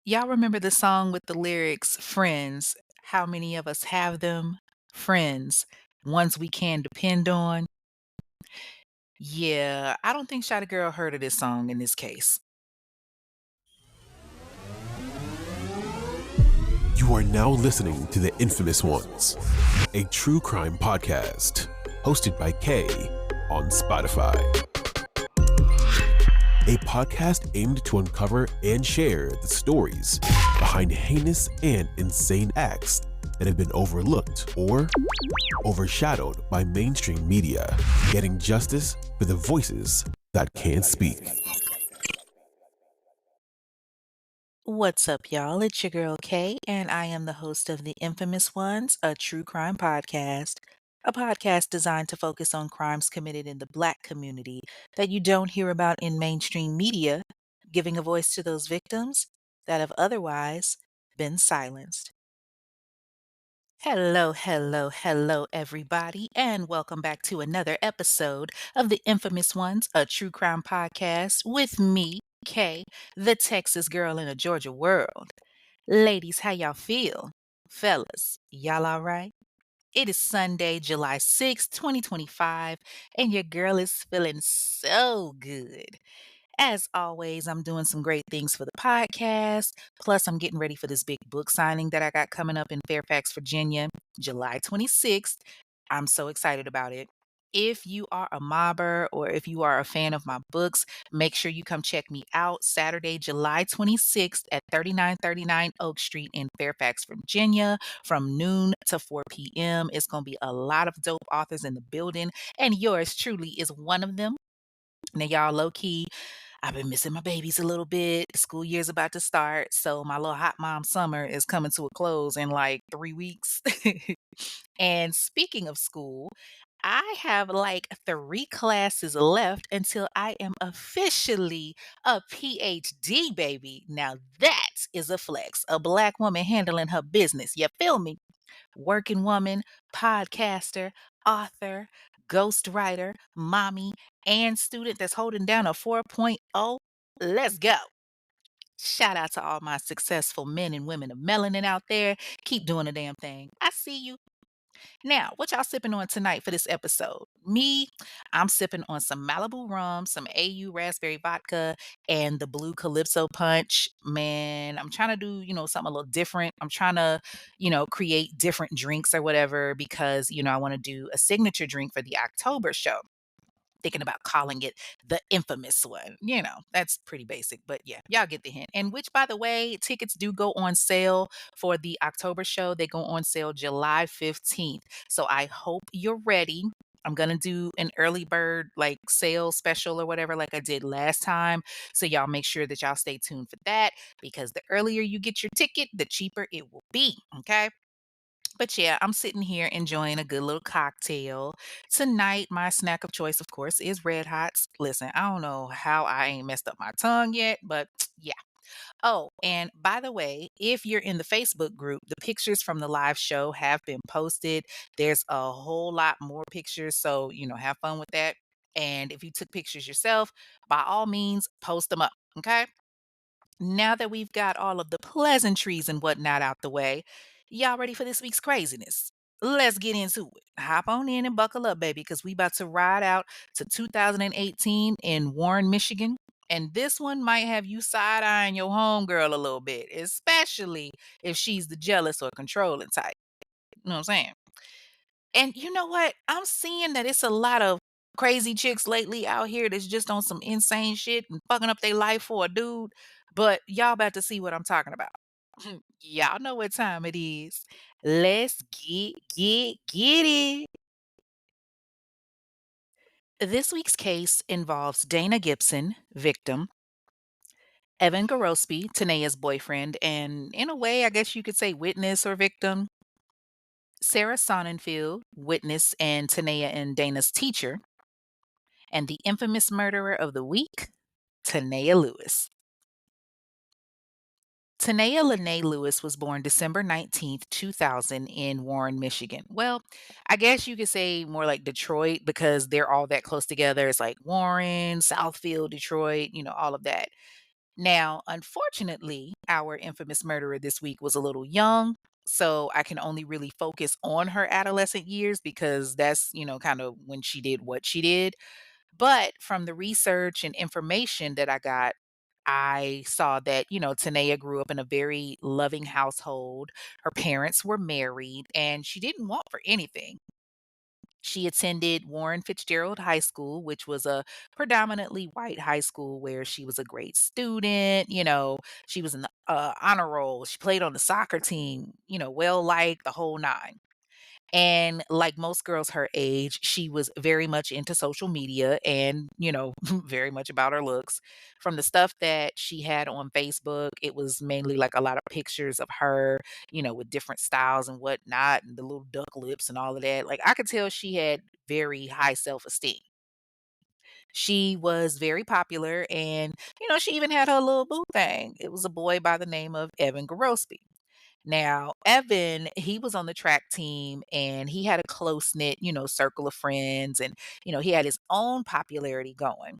Y'all remember the song with the lyrics, "Friends, how many of us have them? Friends, ones we can depend on." Yeah, I don't think Shawty Girl heard of this song in this case. You are now listening to The Infamous Ones, a true crime podcast hosted by Kay on Spotify. A podcast aimed to uncover and share the stories behind heinous and insane acts that have been overlooked or overshadowed by mainstream media, getting justice for the voices that can't speak. What's up, y'all? It's your girl Kay, and I am the host of The Infamous Ones, a true crime podcast. A podcast designed to focus on crimes committed in the Black community that you don't hear about in mainstream media, giving a voice to those victims that have otherwise been silenced. Hello, hello, hello, everybody, and welcome back to another episode of The Infamous Ones, a true crime podcast with me, Kay, the Texas girl in a Georgia world. Ladies, how y'all feel? Fellas, y'all all right? It is Sunday, July 6th, 2025, and your girl is feeling so good. As always, I'm doing some great things for the podcast. Plus, I'm getting ready for this big book signing that I got coming up in Fairfax, Virginia, July 26th. I'm so excited about it. If you are a mobber or if you are a fan of my books, make sure you come check me out Saturday, July 26th at 3939 Oak Street in Fairfax, Virginia from noon to 4 p.m. It's going to be a lot of dope authors in the building, and yours truly is one of them. Now, y'all, low key, I've been missing my babies a little bit. School year's about to start, so my little hot mom summer is coming to a close in like 3 weeks. And speaking of school, I have like 3 classes left until I am officially a PhD, baby. Now that is a flex. A Black woman handling her business. You feel me? Working woman, podcaster, author, ghostwriter, mommy, and student that's holding down a 4.0. Let's go. Shout out to all my successful men and women of melanin out there. Keep doing the damn thing. I see you. Now, what y'all sipping on tonight for this episode? Me, I'm sipping on some Malibu rum, some AU raspberry vodka, and the blue Calypso punch. Man, I'm trying to do, something a little different. I'm trying to, create different drinks or whatever because, I want to do a signature drink for the October show. Thinking about calling it the infamous one. That's pretty basic, but yeah, y'all get the hint. And which, by the way, tickets do go on sale for the October show. They go on sale July 15th. So I hope you're ready. I'm going to do an early bird like sale special or whatever, like I did last time. So y'all make sure that y'all stay tuned for that because the earlier you get your ticket, the cheaper it will be. Okay. But yeah, I'm sitting here enjoying a good little cocktail. Tonight, my snack of choice, of course, is Red Hots. Listen, I don't know how I ain't messed up my tongue yet, but yeah. Oh, and by the way, if you're in the Facebook group, the pictures from the live show have been posted. There's a whole lot more pictures, so, have fun with that. And if you took pictures yourself, by all means, post them up. Okay. Now that we've got all of the pleasantries and whatnot out the way, y'all ready for this week's craziness? Let's get into it. Hop on in and buckle up, baby, because we about to ride out to 2018 in Warren, Michigan. And this one might have you side-eyeing your homegirl a little bit, especially if she's the jealous or controlling type. You know what I'm saying? And you know what? I'm seeing that it's a lot of crazy chicks lately out here that's just on some insane shit and fucking up their life for a dude. But y'all about to see what I'm talking about. Y'all know what time it is. Let's get it. This week's case involves Dana Gibson, victim, Evan Gorospe, Tanea's boyfriend, and in a way, I guess you could say witness or victim, Sarah Sonnenfeld, witness and Tanea and Dana's teacher, and the infamous murderer of the week, Tanea Lewis. Tanea Lene Lewis was born December 19th, 2000 in Warren, Michigan. Well, I guess you could say more like Detroit because they're all that close together. It's like Warren, Southfield, Detroit, all of that. Now, unfortunately, our infamous murderer this week was a little young, so I can only really focus on her adolescent years because that's, kind of when she did what she did. But from the research and information that I got, I saw that, Tanea grew up in a very loving household. Her parents were married and she didn't want for anything. She attended Warren Fitzgerald High School, which was a predominantly white high school where she was a great student. She was in the honor roll. She played on the soccer team, well liked the whole nine. And like most girls her age, she was very much into social media and, very much about her looks. From the stuff that she had on Facebook, it was mainly like a lot of pictures of her, with different styles and whatnot, and the little duck lips and all of that. Like I could tell she had very high self esteem. She was very popular and, she even had her little boo thing. It was a boy by the name of Evan Garospi. Now, Evan, he was on the track team and he had a close knit, circle of friends and, he had his own popularity going.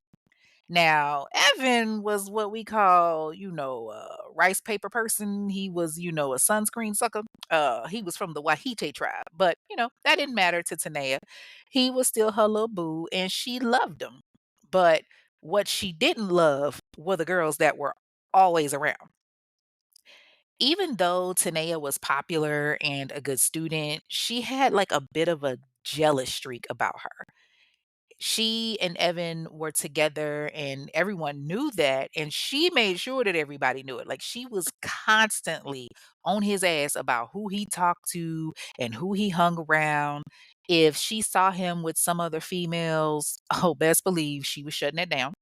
Now, Evan was what we call, a rice paper person. He was, a sunscreen sucker. He was from the Wahite tribe, but, that didn't matter to Tanea. He was still her little boo and she loved him. But what she didn't love were the girls that were always around. Even though Tanea was popular and a good student, she had like a bit of a jealous streak about her. She and Evan were together and everyone knew that, and she made sure that everybody knew it. Like she was constantly on his ass about who he talked to and who he hung around. If she saw him with some other females, oh, best believe she was shutting it down.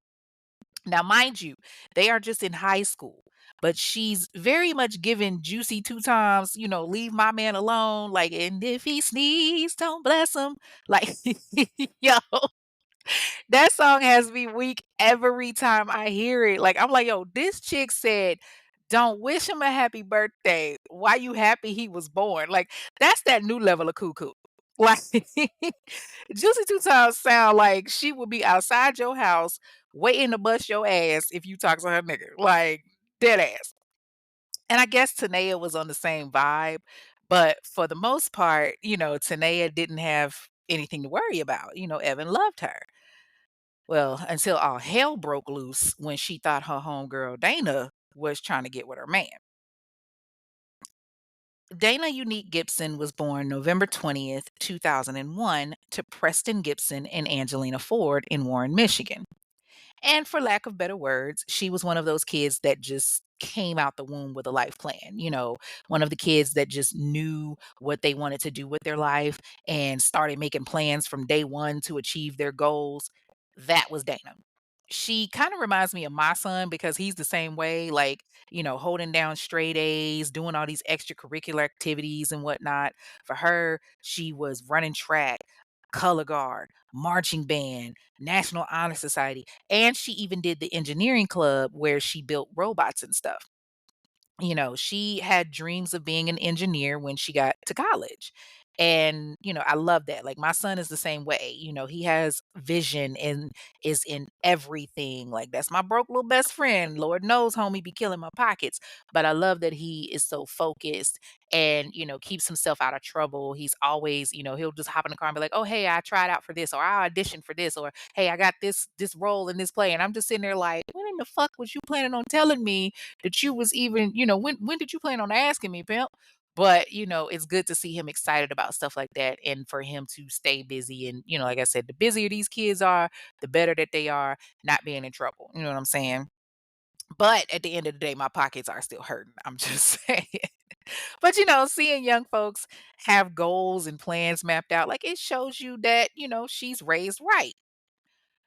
Now, mind you, they are just in high school, but she's very much given Juicy 2 times, "Leave my man alone," like, "And if he sneeze, don't bless him." Like, yo, that song has me weak every time I hear it. Like, I'm like, "Yo, this chick said, 'Don't wish him a happy birthday. Why you happy he was born?'" Like, that's that new level of cuckoo. Like, Juicy 2 Times sound like she would be outside your house waiting to bust your ass if you talk to her nigga, like, dead ass. And I guess Tanea was on the same vibe, but for the most part, Tanea didn't have anything to worry about. Evan loved her. Well, until all hell broke loose when she thought her homegirl Dana was trying to get with her man. Dana Unique Gibson was born November 20th, 2001, to Preston Gibson and Angelina Ford in Warren, Michigan. And for lack of better words, she was one of those kids that just came out the womb with a life plan. One of the kids that just knew what they wanted to do with their life and started making plans from day one to achieve their goals. That was Dana. She kind of reminds me of my son because he's the same way, like, holding down straight A's, doing all these extracurricular activities and whatnot. For her, she was running track, color guard, marching band, National Honor Society, and she even did the engineering club where she built robots and stuff. She had dreams of being an engineer when she got to college. And, I love that. Like my son is the same way. He has vision and is in everything. Like that's my broke little best friend. Lord knows homie be killing my pockets. But I love that he is so focused and, keeps himself out of trouble. He's always, he'll just hop in the car and be like, "Oh, hey, I tried out for this," or "I auditioned for this," or "Hey, I got this role in this play." And I'm just sitting there like, when in the fuck was you planning on telling me that you was even, when did you plan on asking me, pimp? But, it's good to see him excited about stuff like that and for him to stay busy. And, like I said, the busier these kids are, the better that they are not being in trouble. You know what I'm saying? But at the end of the day, my pockets are still hurting. I'm just saying. But, seeing young folks have goals and plans mapped out, like it shows you that, she's raised right.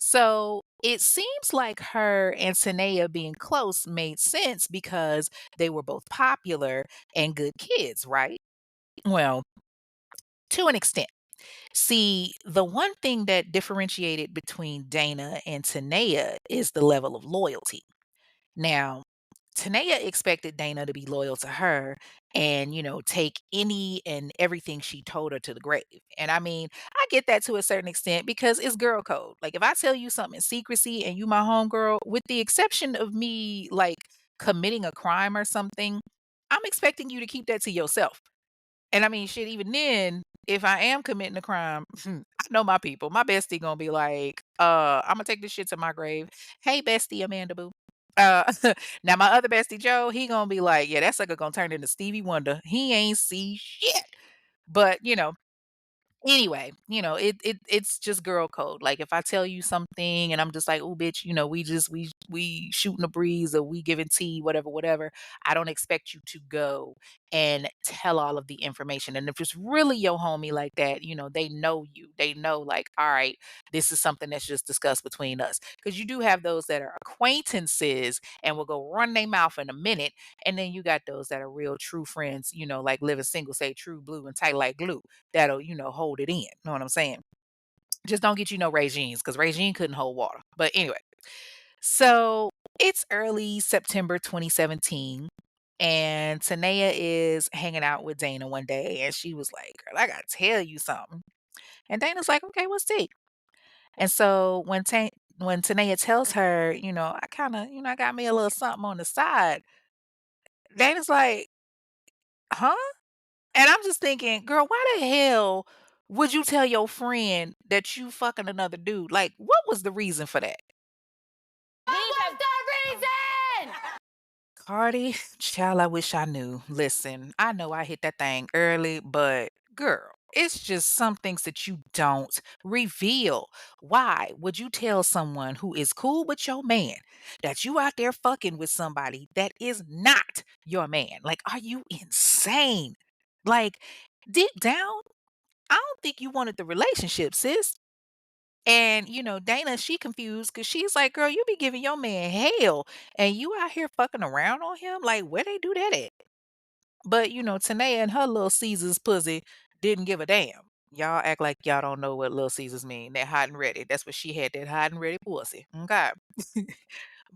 So it seems like her and Tanea being close made sense because they were both popular and good kids, right? Well, to an extent. See, the one thing that differentiated between Dana and Tanea is the level of loyalty. Now, Tanea expected Dana to be loyal to her and, take any and everything she told her to the grave. And I mean, I get that to a certain extent because it's girl code. Like if I tell you something in secrecy and you my homegirl, with the exception of me like committing a crime or something, I'm expecting you to keep that to yourself. And I mean, shit, even then, if I am committing a crime, I know my people. My bestie gonna be like, I'm gonna take this shit to my grave. Hey, bestie Amanda Boo. Uh, now my other bestie Joe, he gonna be like, yeah, that sucker gonna turn into Stevie Wonder. He ain't see shit. But anyway, it's just girl code. Like if I tell you something and I'm just like, "Oh, bitch, we shooting a breeze or we giving tea, whatever, whatever." I don't expect you to go and tell all of the information. And if it's really your homie like that, they know you. They know like, all right, this is something that's just discussed between us. Because you do have those that are acquaintances and will go run their mouth in a minute, and then you got those that are real true friends. Like living single, say true blue and tight like glue that'll, hold it in. Know what I'm saying? Just don't get you no Regines because Regine couldn't hold water. But anyway, so it's early September 2017. And Tanea is hanging out with Dana one day, and she was like, "Girl, I gotta tell you something." And Dana's like, "Okay, what's tea?" And so when Tanea tells her, I kind of, I got me a little something on the side. Dana's like, "Huh?" And I'm just thinking, girl, why the hell would you tell your friend that you fucking another dude? Like, what was the reason for that? What was the reason? Cardi, child, I wish I knew. Listen, I know I hit that thing early, but girl, it's just some things that you don't reveal. Why would you tell someone who is cool with your man that you out there fucking with somebody that is not your man? Like, are you insane? Like, deep down, I don't think you wanted the relationship, sis. And, Dana, she confused because she's like, girl, you be giving your man hell and you out here fucking around on him. Like, where they do that at? But, Tanea and her little Caesar's pussy didn't give a damn. Y'all act like y'all don't know what little Caesars mean. That hot and ready. That's what she had, that hot and ready pussy. Okay.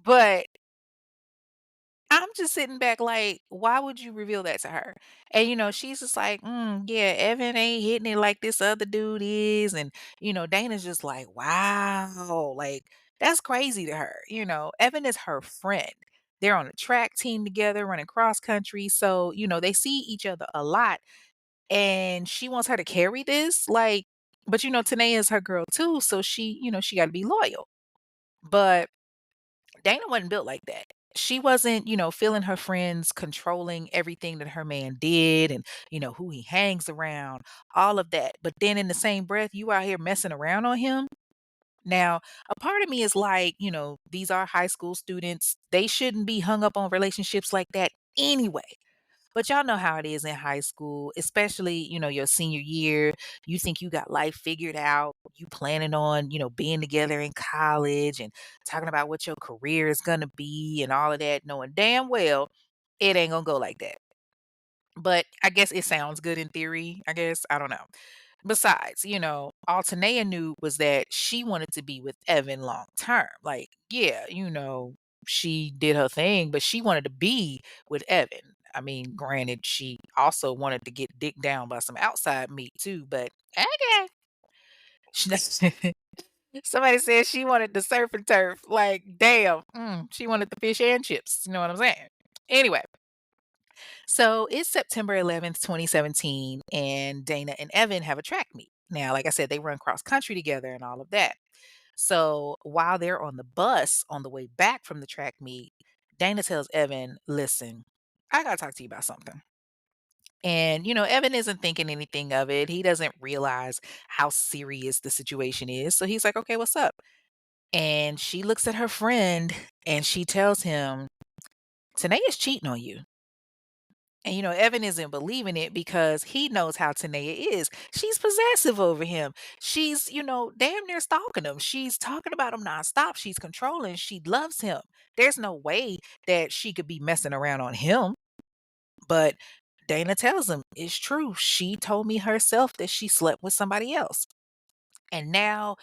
But I'm just sitting back like, why would you reveal that to her? And she's just like, yeah, Evan ain't hitting it like this other dude is. And Dana's just like, wow, like that's crazy to her. Evan is her friend. They're on a track team together, running cross country. So, they see each other a lot. And she wants her to carry this. Like, but Tanae is her girl too. So she gotta be loyal. But Dana wasn't built like that. She wasn't, feeling her friends controlling everything that her man did and, who he hangs around, all of that. But then in the same breath, you out here messing around on him. Now, a part of me is like, these are high school students. They shouldn't be hung up on relationships like that anyway. But y'all know how it is in high school, especially, your senior year. You think you got life figured out. You planning on, being together in college and talking about what your career is going to be and all of that, knowing damn well it ain't going to go like that. But I guess it sounds good in theory, I guess. I don't know. Besides, all Tanea knew was that she wanted to be with Evan long term. Like, yeah, she did her thing, but she wanted to be with Evan. I mean, granted, she also wanted to get dicked down by some outside meat too, but okay. She- Somebody said she wanted the surf and turf. Like, damn, she wanted the fish and chips. You know what I'm saying? Anyway, so it's September 11th, 2017, and Dana and Evan have a track meet. Now, like I said, they run cross country together and all of that. So while they're on the bus on the way back from the track meet, Dana tells Evan, listen, I got to talk to you about something. And, Evan isn't thinking anything of it. He doesn't realize how serious the situation is. So he's like, okay, what's up? And she looks at her friend and she tells him, Tanae is cheating on you. And Evan isn't believing it because he knows how Tanea is. She's possessive over him. She's, damn near stalking him. She's talking about him nonstop. She's controlling. She loves him. There's no way that she could be messing around on him. But Dana tells him it's true. She told me herself that she slept with somebody else. And now,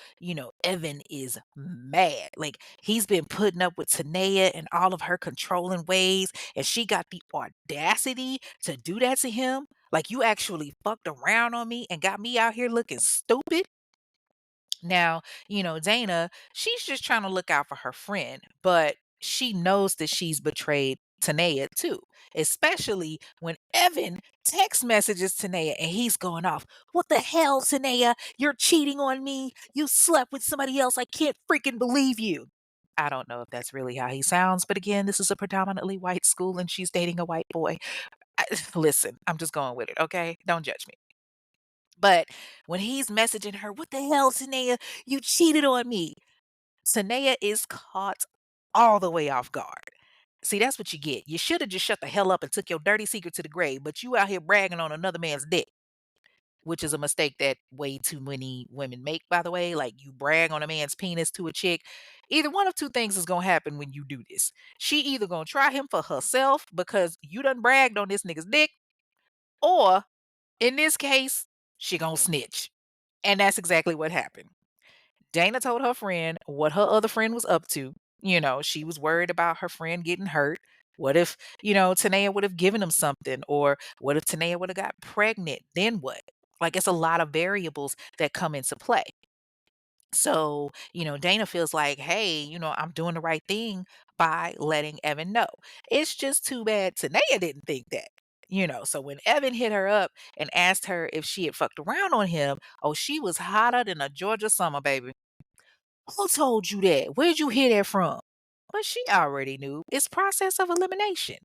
Evan is mad. Like he's been putting up with Tanea and all of her controlling ways, and she got the audacity to do that to him. Like you actually fucked around on me and got me out here looking stupid. Now, Dana, she's just trying to look out for her friend, but she knows that she's betrayed Tanea too, especially when Evan text messages Tanea and he's going off. What the hell, Tanea? You're cheating on me. You slept with somebody else. I can't freaking believe you. I don't know if that's really how he sounds, but again, this is a predominantly white school and she's dating a white boy. Listen, I'm just going with it, okay? Don't judge me. But when he's messaging her, what the hell, Tanea? You cheated on me. Tanea is caught all the way off guard. See, that's what you get. You should have just shut the hell up and took your dirty secret to the grave, but you out here bragging on another man's dick, which is a mistake that way too many women make, by the way. Like you brag on a man's penis to a chick. Either one of two things is gonna happen when you do this. She either gonna try him for herself because you done bragged on this nigga's dick, or in this case, she gonna snitch. And that's exactly what happened. Dana told her friend what her other friend was up to. She was worried about her friend getting hurt. What if, Tanea would have given him something? Or what if Tanea would have got pregnant? Then what? Like, it's a lot of variables that come into play. So, Dana feels like, hey, I'm doing the right thing by letting Evan know. It's just too bad Tanea didn't think that. So when Evan hit her up and asked her if she had fucked around on him, oh, she was hotter than a Georgia summer, baby. Who told you that? Where'd you hear that from? But she already knew. It's process of elimination.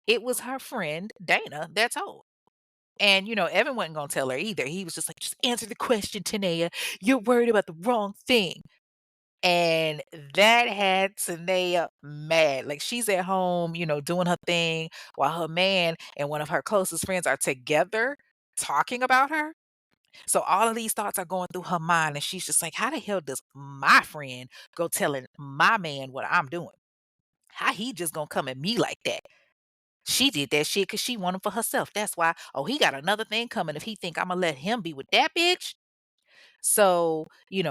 It was her friend, Dana, that told. And, Evan wasn't going to tell her either. He was just like, just answer the question, Tanea. You're worried about the wrong thing. And that had Tanea mad. Like she's at home, doing her thing while her man and one of her closest friends are together talking about her. So all of these thoughts are going through her mind, and she's just like, how the hell does my friend go telling my man what I'm doing? How he just gonna come at me like that? She did that shit because she wanted for herself. That's why, oh, he got another thing coming if he think I'm gonna let him be with that bitch. So,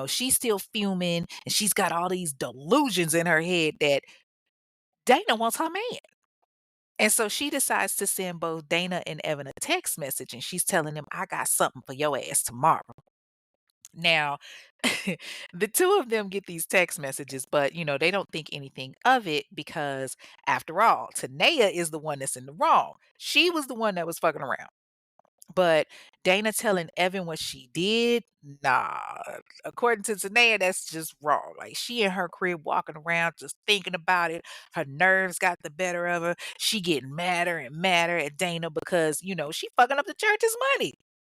she's still fuming and she's got all these delusions in her head that Dana wants her man. And so she decides to send both Dana and Evan a text message and she's telling them, I got something for your ass tomorrow. Now, the two of them get these text messages, but they don't think anything of it because, after all, Tanea is the one that's in the wrong. She was the one that was fucking around. But Dana telling Evan what she did, nah. According to Tanea, that's just wrong. Like she in her crib walking around just thinking about it. Her nerves got the better of her. She getting madder and madder at Dana because, she fucking up the church's money.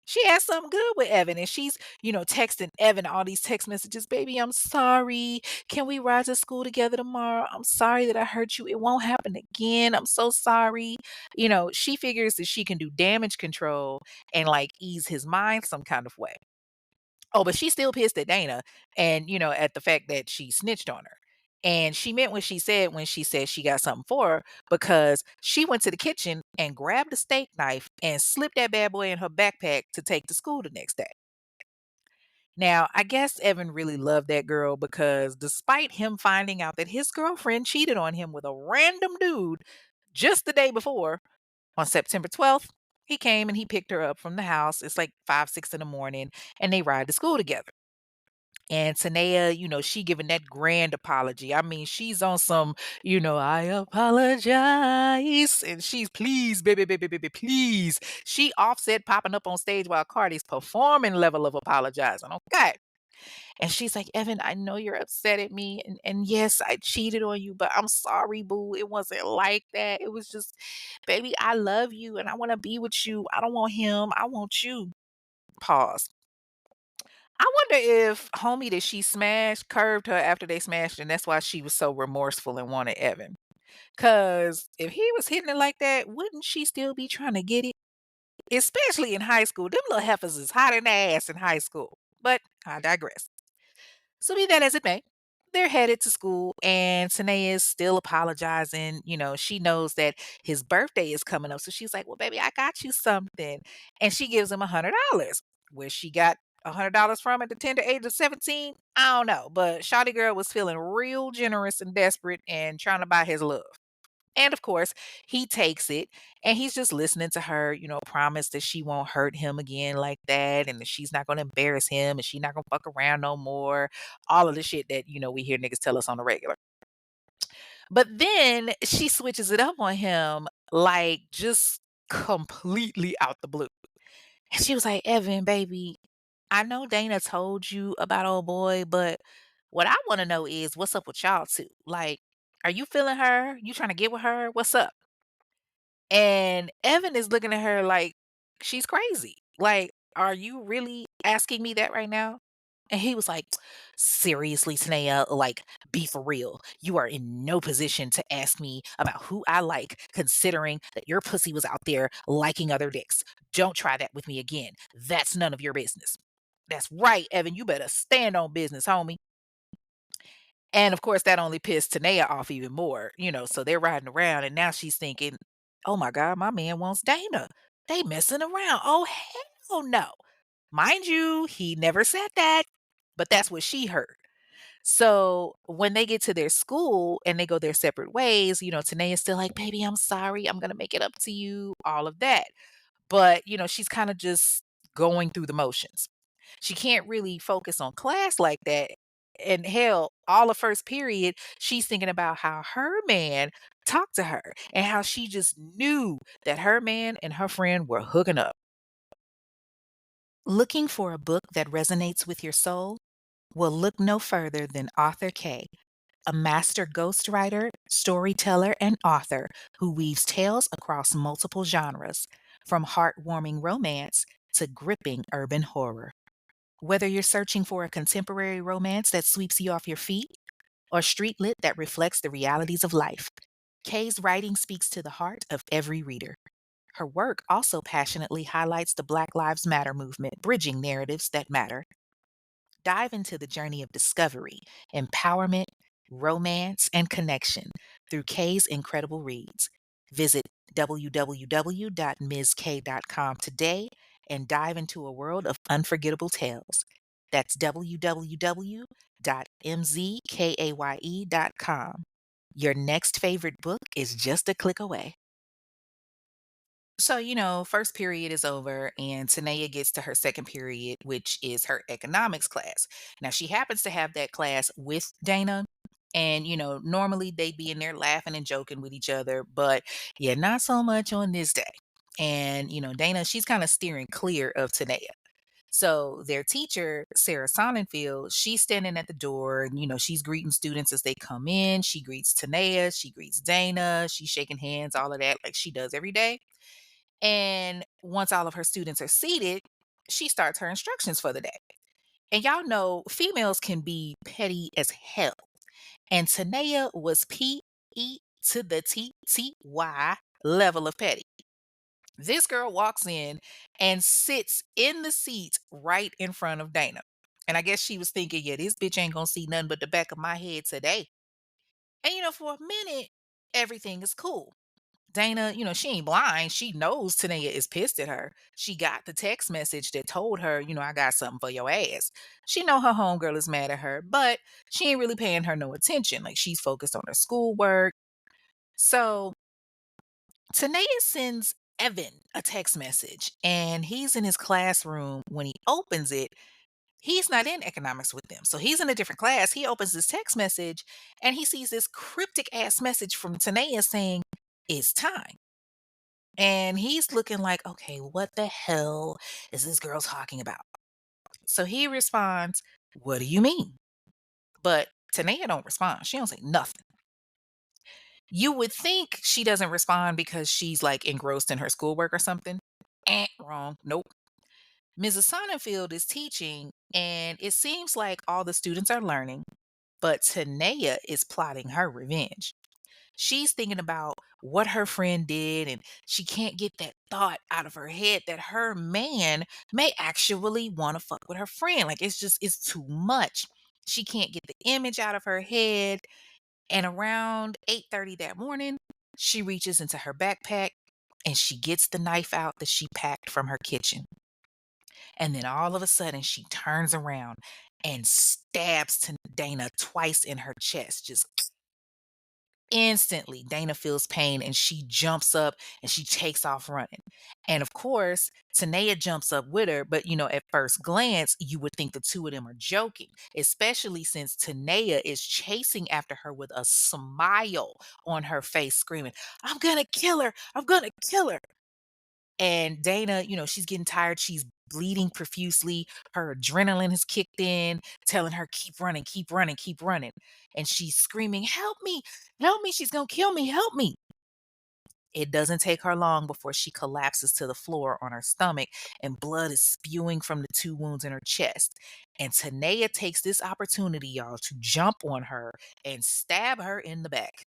She had something good with Evan and she's, texting Evan all these text messages. Baby, I'm sorry. Can we ride to school together tomorrow? I'm sorry that I hurt you. It won't happen again. I'm so sorry. She figures that she can do damage control and like ease his mind some kind of way. Oh, but she's still pissed at Dana and, at the fact that she snitched on her. And she meant what she said when she said she got something for her because she went to the kitchen and grabbed a steak knife and slipped that bad boy in her backpack to take to school the next day. Now, I guess Evan really loved that girl because despite him finding out that his girlfriend cheated on him with a random dude just the day before, on September 12th, he came and he picked her up from the house. It's like 5, 6 in the morning, and they ride to school together. And Tanea, she giving that grand apology. I mean, she's on some, I apologize. And she's, please, baby, baby, baby, please. She offset popping up on stage while Cardi's performing level of apologizing. Okay. And she's like, Evan, I know you're upset at me. And yes, I cheated on you, but I'm sorry, boo. It wasn't like that. It was just, baby, I love you and I want to be with you. I don't want him. I want you. Pause. I wonder if homie that she smashed curved her after they smashed, and that's why she was so remorseful and wanted Evan. Cause if he was hitting it like that, wouldn't she still be trying to get it? Especially in high school. Them little heifers is hot in the ass in high school. But I digress. So be that as it may, they're headed to school and Tanae is still apologizing. She knows that his birthday is coming up. So she's like, well, baby, I got you something. And she gives him $100, where she got $100 from at the tender age of 17? I don't know, but Shawty girl was feeling real generous and desperate and trying to buy his love. And of course, he takes it and he's just listening to her, promise that she won't hurt him again like that and that she's not going to embarrass him and she's not going to fuck around no more. All of the shit that, we hear niggas tell us on the regular. But then she switches it up on him, like just completely out the blue. And she was like, Evan, baby, I know Dana told you about old boy, but what I want to know is what's up with y'all two? Like, are you feeling her? You trying to get with her? What's up? And Evan is looking at her like she's crazy. Like, are you really asking me that right now? And he was like, seriously, Tanea, like, be for real. You are in no position to ask me about who I like, considering that your pussy was out there liking other dicks. Don't try that with me again. That's none of your business. That's right, Evan. You better stand on business, homie. And of course, that only pissed Tanea off even more, so they're riding around and now she's thinking, oh my God, my man wants Dana. They messing around. Oh, hell no. Mind you, he never said that, but that's what she heard. So when they get to their school and they go their separate ways, Tanea's still like, baby, I'm sorry. I'm going to make it up to you, all of that. But, she's kind of just going through the motions. She can't really focus on class like that. And hell, all of first period, she's thinking about how her man talked to her and how she just knew that her man and her friend were hooking up. Looking for a book that resonates with your soul? Well, look no further than Author K, a master ghostwriter, storyteller, and author who weaves tales across multiple genres, from heartwarming romance to gripping urban horror. Whether you're searching for a contemporary romance that sweeps you off your feet or street lit that reflects the realities of life, Kay's writing speaks to the heart of every reader. Her work also passionately highlights the Black Lives Matter movement, bridging narratives that matter. Dive into the journey of discovery, empowerment, romance, and connection through Kay's incredible reads. Visit www.mizk.com today and dive into a world of unforgettable tales. That's www.mzkaye.com. Your next favorite book is just a click away. So, first period is over, and Tanea gets to her second period, which is her economics class. Now, she happens to have that class with Dana. And, normally they'd be in there laughing and joking with each other, but yeah, not so much on this day. And, Dana, she's kind of steering clear of Tanea. So their teacher, Sarah Sonnenfield, she's standing at the door and, she's greeting students as they come in. She greets Tanea, she greets Dana, she's shaking hands, all of that, like she does every day. And once all of her students are seated, she starts her instructions for the day. And y'all know females can be petty as hell. And Tanea was P-E to the T-T-Y level of petty. This girl walks in and sits in the seat right in front of Dana. And I guess she was thinking, yeah, this bitch ain't gonna see nothing but the back of my head today. And for a minute, everything is cool. Dana, she ain't blind. She knows Tanea is pissed at her. She got the text message that told her, I got something for your ass. She know her homegirl is mad at her, but she ain't really paying her no attention. Like she's focused on her schoolwork. So Tanea sends Evan a text message and he's in his classroom. When he opens it, he's not in economics with them. So he's in a different class. He opens this text message and he sees this cryptic ass message from Tanea saying, it's time. And he's looking like, okay, what the hell is this girl talking about? So he responds, what do you mean? But Tanea don't respond. She don't say nothing. You would think she doesn't respond because she's like engrossed in her schoolwork or something. Wrong. Nope. Mrs. Sonnenfield is teaching, and it seems like all the students are learning, but Tanea is plotting her revenge. She's thinking about what her friend did, and she can't get that thought out of her head that her man may actually want to fuck with her friend. Like it's too much. She can't get the image out of her head. And around 8:30 that morning, she reaches into her backpack and she gets the knife out that she packed from her kitchen. And then all of a sudden, she turns around and stabs to Dana twice in her chest. Just instantly, Dana feels pain and she jumps up and she takes off running. And of course, Tanea jumps up with her. But, at first glance, you would think the two of them are joking, especially since Tanea is chasing after her with a smile on her face, screaming, I'm going to kill her. I'm going to kill her. And Dana, she's getting tired. She's bleeding profusely. Her adrenaline has kicked in, telling her, keep running, keep running, keep running. And she's screaming, help me, help me. She's going to kill me, help me. It doesn't take her long before she collapses to the floor on her stomach and blood is spewing from the two wounds in her chest. And Tanea takes this opportunity, y'all, to jump on her and stab her in the back.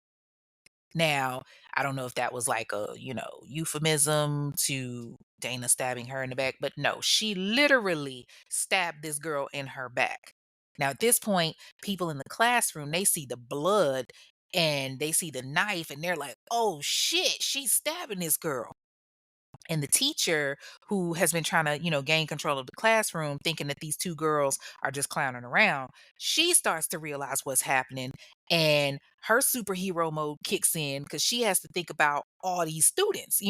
Now, I don't know if that was like a, euphemism to Dana stabbing her in the back, but no, she literally stabbed this girl in her back. Now, at this point, people in the classroom, they see the blood and they see the knife and they're like, oh shit, she's stabbing this girl. And the teacher who has been trying to, gain control of the classroom, thinking that these two girls are just clowning around, she starts to realize what's happening. And her superhero mode kicks in because she has to think about all these students.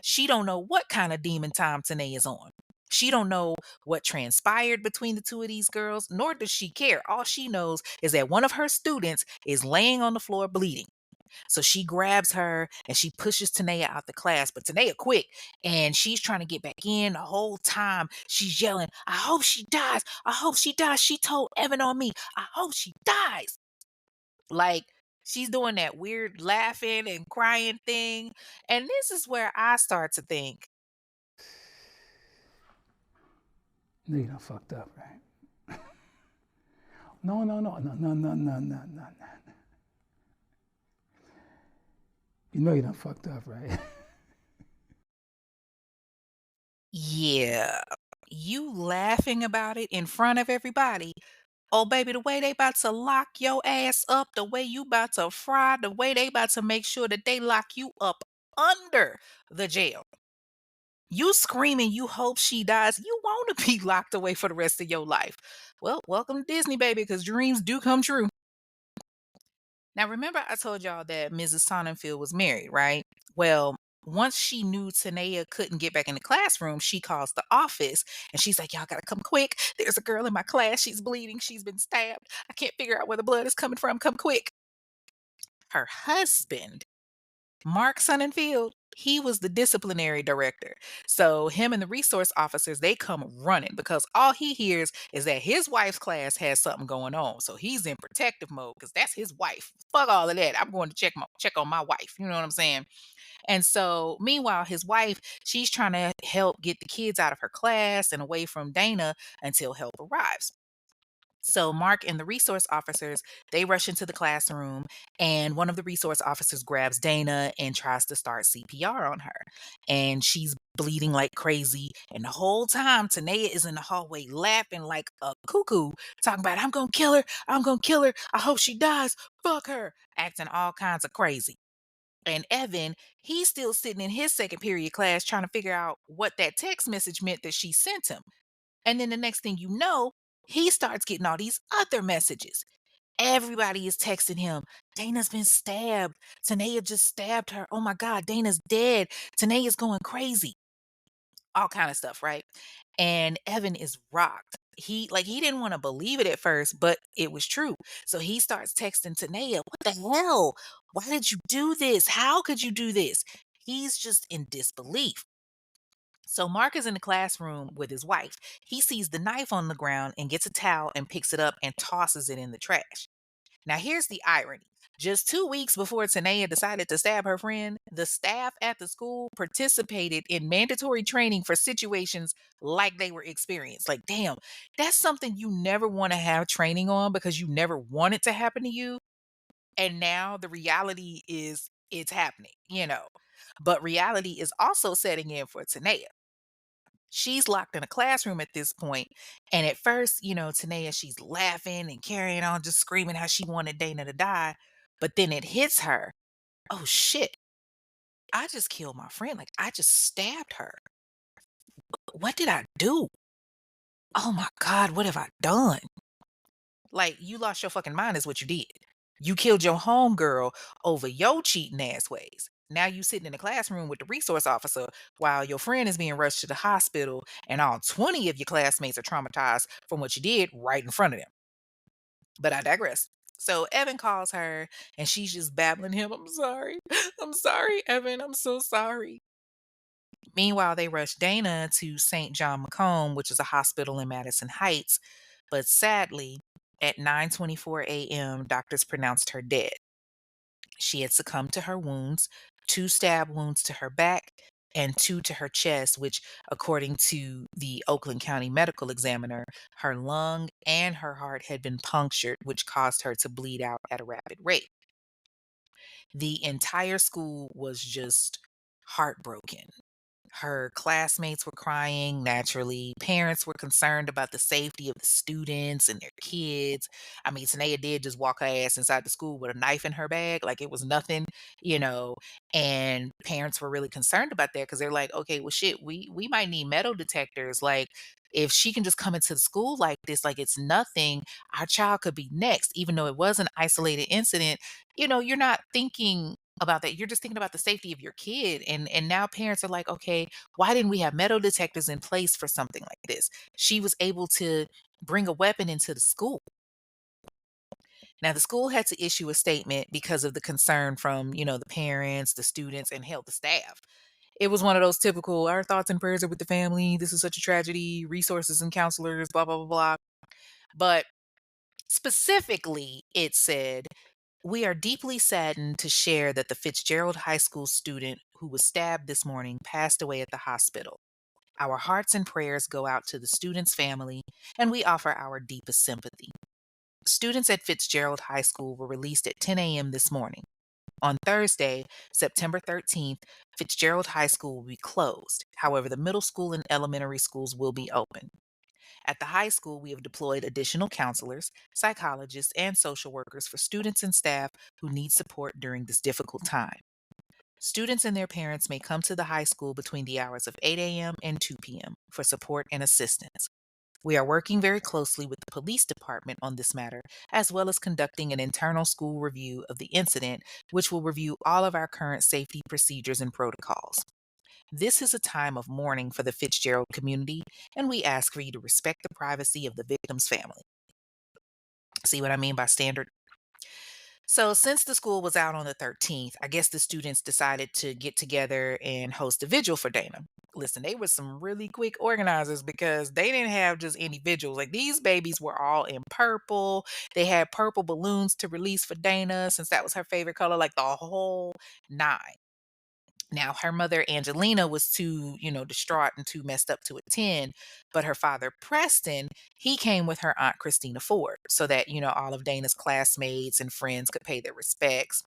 She don't know what kind of demon time Tanae is on. She don't know what transpired between the two of these girls, nor does she care. All she knows is that one of her students is laying on the floor bleeding. So she grabs her and she pushes Tanea out the class. But Tanea quick and she's trying to get back in the whole time. She's yelling, I hope she dies. I hope she dies. She told Evan on me. I hope she dies. Like she's doing that weird laughing and crying thing. And this is where I start to think, No, you done fucked up, right? No, no, no, no, no, no, no, no, no, no. You know you done fucked up, right? yeah, you laughing about it in front of everybody. Oh, baby, the way they about to lock your ass up, the way you about to fry, the way they about to make sure that they lock you up under the jail. You screaming, you hope she dies. You want to be locked away for the rest of your life. Well, welcome to Disney, baby, because dreams do come true. Now, remember, I told y'all that Mrs. Sonnenfeld was married, right? Well, once she knew Tanea couldn't get back in the classroom, she calls the office and she's like, y'all gotta come quick. There's a girl in my class. She's bleeding. She's been stabbed. I can't figure out where the blood is coming from. Come quick. Her husband, Mark Sonnenfeld, he was the disciplinary director. So him and the resource officers, they come running because all he hears is that his wife's class has something going on. So he's in protective mode because that's his wife. Fuck all of that. I'm going to check on my wife. You know what I'm saying? And so meanwhile, his wife, she's trying to help get the kids out of her class and away from Dana until help arrives. So Mark and the resource officers, they rush into the classroom and one of the resource officers grabs Dana and tries to start CPR on her. And she's bleeding like crazy. And the whole time Tanea is in the hallway laughing like a cuckoo, talking about I'm gonna kill her, I'm gonna kill her, I hope she dies, fuck her, acting all kinds of crazy. And Evan, he's still sitting in his second period class trying to figure out what that text message meant that she sent him. And then the next thing you know, he starts getting all these other messages. Everybody is texting him. Dana's been stabbed. Tanea just stabbed her. Oh my God, Dana's dead. Tanea's going crazy. All kind of stuff, right? And Evan is rocked. He didn't want to believe it at first, but it was true. So he starts texting Tanea, what the hell? Why did you do this? How could you do this? He's just in disbelief. So Mark is in the classroom with his wife. He sees the knife on the ground and gets a towel and picks it up and tosses it in the trash. Now here's the irony. Just 2 weeks before Tanea decided to stab her friend, the staff at the school participated in mandatory training for situations like they were experienced. Like, damn, that's something you never want to have training on because you never want it to happen to you. And now the reality is it's happening. But reality is also setting in for Tanea. She's locked in a classroom at this point, and at first, Tanea, she's laughing and carrying on, just screaming how she wanted Dana to die. But then it hits her. Oh shit, I just killed my friend. Like I just stabbed her. What did I do? Oh my God, what have I done? Like, you lost your fucking mind is what you did. You killed your homegirl over your cheating ass ways. Now you sitting in the classroom with the resource officer while your friend is being rushed to the hospital and all 20 of your classmates are traumatized from what you did right in front of them. But I digress. So Evan calls her and she's just babbling him, I'm sorry. I'm sorry, Evan. I'm so sorry. Meanwhile, they rush Dana to St. John Macomb, which is a hospital in Madison Heights. But sadly, at 9:24 a.m., doctors pronounced her dead. She had succumbed to her wounds, two stab wounds to her back and two to her chest, which, according to the Oakland County Medical Examiner, her lung and her heart had been punctured, which caused her to bleed out at a rapid rate. The entire school was just heartbroken. Her classmates were crying naturally. Parents were concerned about the safety of the students and their kids. I mean, Tanea did just walk her ass inside the school with a knife in her bag, like it was nothing, you know. And parents were really concerned about that because they're like, okay, well, shit, we might need metal detectors. Like, if she can just come into the school like this, like it's nothing, our child could be next, even though it was an isolated incident. You're not thinking about that. You're just thinking about the safety of your kid. And now parents are like, okay, why didn't we have metal detectors in place for something like this? She was able to bring a weapon into the school. Now the school had to issue a statement because of the concern from, the parents, the students, and hell, the staff. It was one of those typical, our thoughts and prayers are with the family. This is such a tragedy, resources and counselors, blah, blah, blah, blah. But specifically, it said, we are deeply saddened to share that the Fitzgerald High School student who was stabbed this morning passed away at the hospital. Our hearts and prayers go out to the student's family, and we offer our deepest sympathy. Students at Fitzgerald High School were released at 10 a.m. this morning. On Thursday, September 13th, Fitzgerald High School will be closed. However, the middle school and elementary schools will be open. At the high school, we have deployed additional counselors, psychologists, and social workers for students and staff who need support during this difficult time. Students and their parents may come to the high school between the hours of 8 a.m. and 2 p.m. for support and assistance. We are working very closely with the police department on this matter, as well as conducting an internal school review of the incident, which will review all of our current safety procedures and protocols. This is a time of mourning for the Fitzgerald community, and we ask for you to respect the privacy of the victim's family. See what I mean by standard? So, since the school was out on the 13th, I guess the students decided to get together and host a vigil for Dana. Listen, they were some really quick organizers because they didn't have just any vigils. Like, these babies were all in purple. They had purple balloons to release for Dana since that was her favorite color, like the whole nine. Now, her mother, Angelina, was too, distraught and too messed up to attend. But her father, Preston, he came with her aunt, Christina Ford, so that, all of Dana's classmates and friends could pay their respects.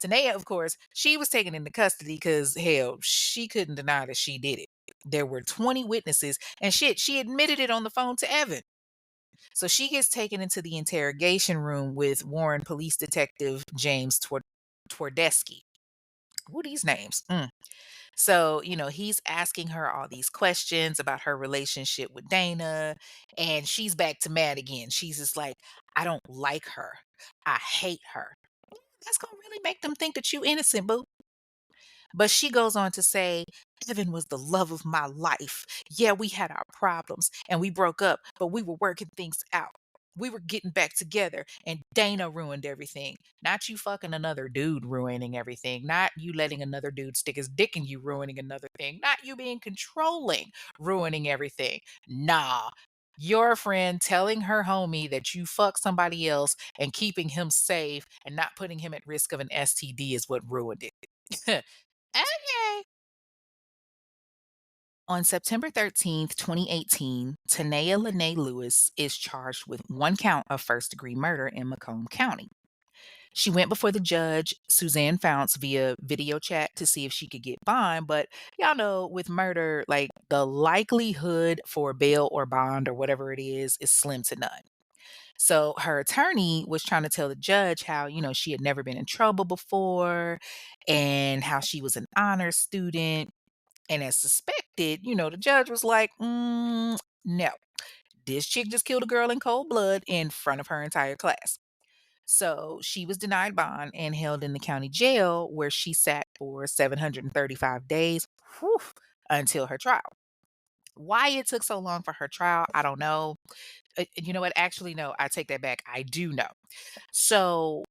Tanea, of course, she was taken into custody because, hell, she couldn't deny that she did it. There were 20 witnesses, and shit, she admitted it on the phone to Evan. So she gets taken into the interrogation room with Warren Police Detective James Twardesky. Who are these names? So, he's asking her all these questions about her relationship with Dana, and she's back to mad again. She's just like, I don't like her. I hate her. That's going to really make them think that you innocent, boo. But she goes on to say, Evan was the love of my life. Yeah, we had our problems and we broke up, but we were working things out. We were getting back together and Dana ruined everything. Not you fucking another dude ruining everything. Not you letting another dude stick his dick in you ruining another thing. Not you being controlling ruining everything. Nah. Your friend telling her homie that you fuck somebody else and keeping him safe and not putting him at risk of an STD is what ruined it. Okay. On September 13th, 2018, Tanea Lene Lewis is charged with one count of first degree murder in Macomb County. She went before the judge, Suzanne Founts, via video chat to see if she could get bond. But y'all know with murder, like the likelihood for bail or bond or whatever it is slim to none. So her attorney was trying to tell the judge how, she had never been in trouble before and how she was an honor student. And as suspected, the judge was like, no. this chick just killed a girl in cold blood in front of her entire class. So she was denied bond and held in the county jail where she sat for 735 days whew, until her trial. Why it took so long for her trial, I don't know. You know what? Actually, no, I take that back. I do know. So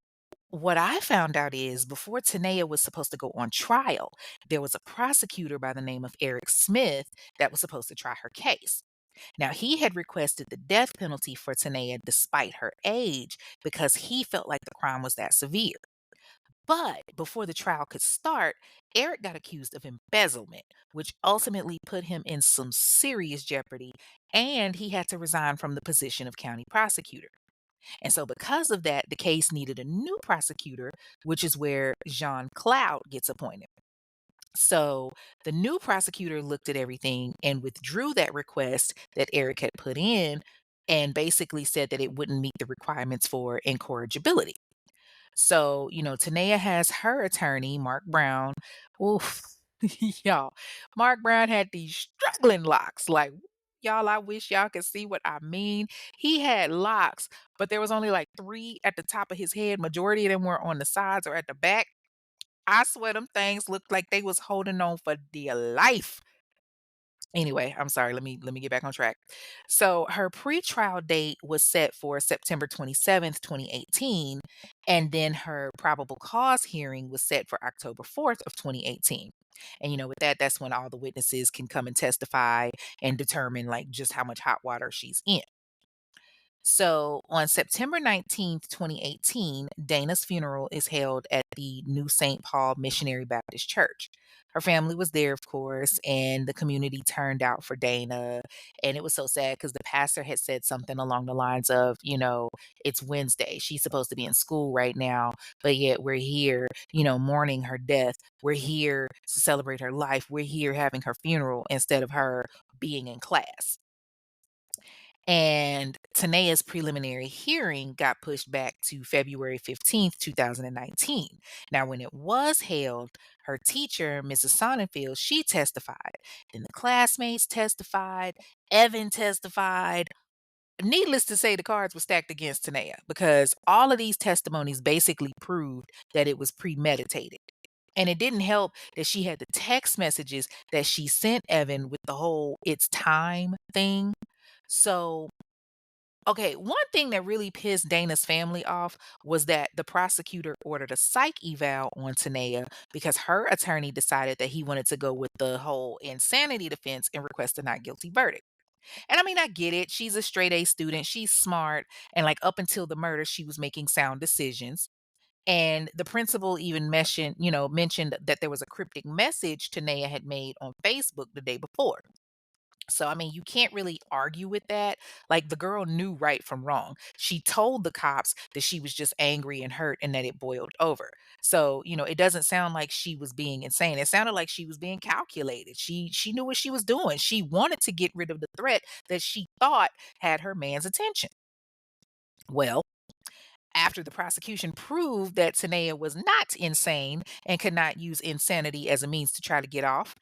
what I found out is before Tanea was supposed to go on trial, there was a prosecutor by the name of Eric Smith that was supposed to try her case. Now, he had requested the death penalty for Tanea despite her age because he felt like the crime was that severe. But before the trial could start, Eric got accused of embezzlement, which ultimately put him in some serious jeopardy, and he had to resign from the position of county prosecutor. And so, because of that, the case needed a new prosecutor, which is where Jean Cloud gets appointed. So, the new prosecutor looked at everything and withdrew that request that Eric had put in and basically said that it wouldn't meet the requirements for incorrigibility. So, Tanea has her attorney, Mark Brown. Oof, y'all. Mark Brown had these struggling locks. Like, y'all, I wish y'all could see what I mean. He had locks, but there was only like three at the top of his head. Majority of them were on the sides or at the back. I swear them things looked like they was holding on for dear life. Anyway, I'm sorry. Let me get back on track. So her pretrial date was set for September 27th, 2018, and then her probable cause hearing was set for October 4th of 2018. And with that, that's when all the witnesses can come and testify and determine like just how much hot water she's in. So on September 19th, 2018, Dana's funeral is held at the New St. Paul Missionary Baptist Church. Her family was there, of course, and the community turned out for Dana. And it was so sad because the pastor had said something along the lines of, it's Wednesday. She's supposed to be in school right now, but yet we're here, mourning her death. We're here to celebrate her life. We're here having her funeral instead of her being in class. And Tanea's preliminary hearing got pushed back to February 15th, 2019. Now, when it was held, her teacher, Mrs. Sonnenfeld, she testified. Then the classmates testified. Evan testified. Needless to say, the cards were stacked against Tanea because all of these testimonies basically proved that it was premeditated. And it didn't help that she had the text messages that she sent Evan with the whole it's time thing. So, okay, one thing that really pissed Dana's family off was that the prosecutor ordered a psych eval on Tanea because her attorney decided that he wanted to go with the whole insanity defense and request a not guilty verdict. And I mean, I get it. She's a straight A student. She's smart. And like up until the murder, she was making sound decisions. And the principal even mentioned that there was a cryptic message Tanea had made on Facebook the day before. So, I mean, you can't really argue with that. Like, the girl knew right from wrong. She told the cops that she was just angry and hurt and that it boiled over. So, it doesn't sound like she was being insane. It sounded like she was being calculated. She knew what she was doing. She wanted to get rid of the threat that she thought had her man's attention. Well, after the prosecution proved that Tanea was not insane and could not use insanity as a means to try to get off.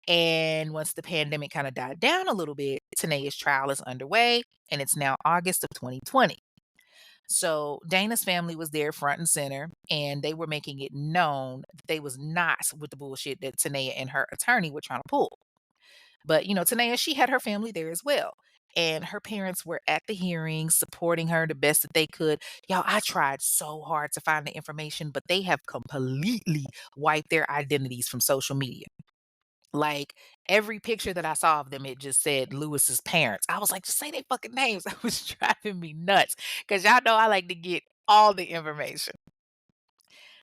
And once the pandemic kind of died down a little bit, Tanea's trial is underway and it's now August of 2020. So Dana's family was there front and center, and they were making it known that they was not with the bullshit that Tanea and her attorney were trying to pull. But, Tanea, she had her family there as well. And her parents were at the hearing, supporting her the best that they could. Y'all, I tried so hard to find the information, but they have completely wiped their identities from social media. Like every picture that I saw of them, it just said Lewis's parents. I was like, just say their fucking names. That was driving me nuts because y'all know I like to get all the information.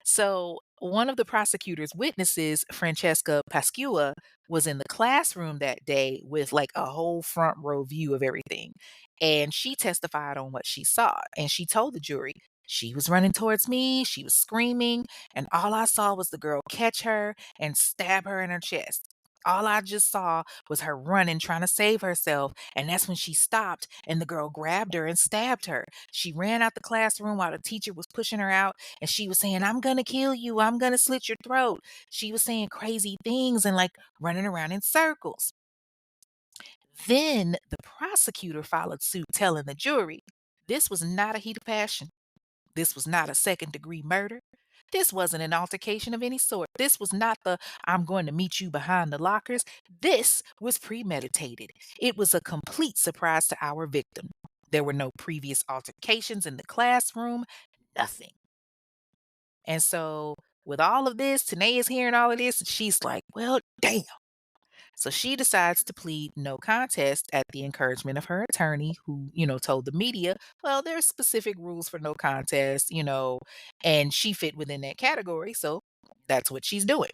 So, one of the prosecutor's witnesses, Francesca Pascua, was in the classroom that day with like a whole front row view of everything. And she testified on what she saw. And she told the jury, she was running towards me, she was screaming, and all I saw was the girl catch her and stab her in her chest. All I just saw was her running, trying to save herself. And that's when she stopped and the girl grabbed her and stabbed her. She ran out the classroom while the teacher was pushing her out and she was saying, I'm going to kill you. I'm going to slit your throat. She was saying crazy things and like running around in circles. Then the prosecutor followed suit, telling the jury this was not a heat of passion. This was not a second-degree murder. This wasn't an altercation of any sort. This was not the "I'm going to meet you behind the lockers." This was premeditated. It was a complete surprise to our victim. There were no previous altercations in the classroom, nothing. And so, with all of this, Tanae is hearing all of this, and she's like, well, damn. So she decides to plead no contest at the encouragement of her attorney, who, told the media, well, there's specific rules for no contest, and she fit within that category. So that's what she's doing.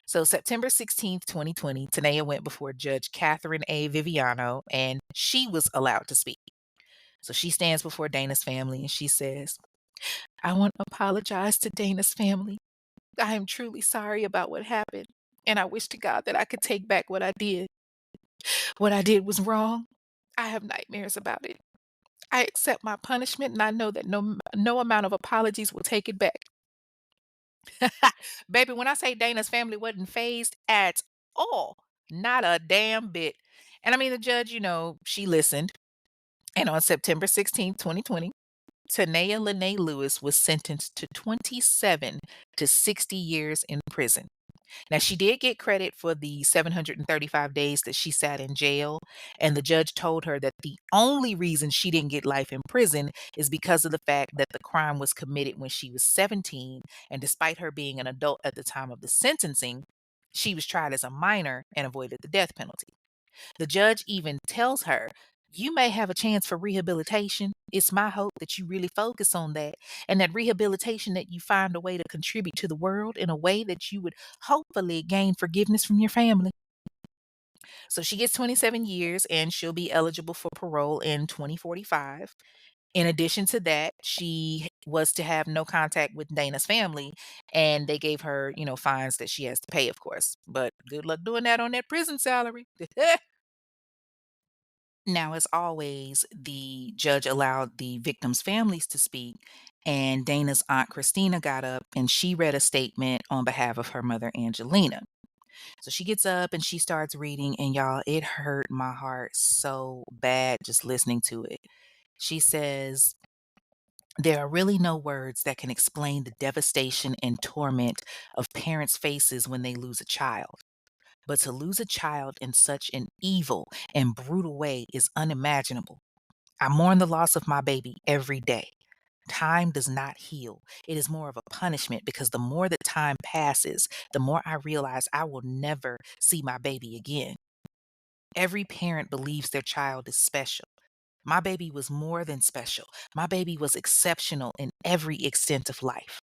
So September 16th, 2020, Tanea went before Judge Catherine A. Viviano, and she was allowed to speak. So she stands before Dana's family and she says, I want to apologize to Dana's family. I am truly sorry about what happened, and I wish to God that I could take back what I did. What I did was wrong. I have nightmares about it. I accept my punishment, and I know that no amount of apologies will take it back. Baby, when I say Dana's family wasn't phased at all, not a damn bit. And I mean, the judge, she listened. And on September 16th, 2020, Tanea Lene Lewis was sentenced to 27 to 60 years in prison. Now, she did get credit for the 735 days that she sat in jail, and the judge told her that the only reason she didn't get life in prison is because of the fact that the crime was committed when she was 17, and despite her being an adult at the time of the sentencing, she was tried as a minor and avoided the death penalty. The judge even tells her, you may have a chance for rehabilitation. It's my hope that you really focus on that, and that rehabilitation, that you find a way to contribute to the world in a way that you would hopefully gain forgiveness from your family. So she gets 27 years and she'll be eligible for parole in 2045. In addition to that, she was to have no contact with Dana's family, and they gave her, fines that she has to pay, of course. But good luck doing that on that prison salary. Now, as always, the judge allowed the victims' families to speak, and Dana's aunt Christina got up and she read a statement on behalf of her mother, Angelina. So she gets up and she starts reading, and y'all, it hurt my heart so bad just listening to it. She says, there are really no words that can explain the devastation and torment of parents' faces when they lose a child. But to lose a child in such an evil and brutal way is unimaginable. I mourn the loss of my baby every day. Time does not heal. It is more of a punishment, because the more that time passes, the more I realize I will never see my baby again. Every parent believes their child is special. My baby was more than special. My baby was exceptional in every extent of life.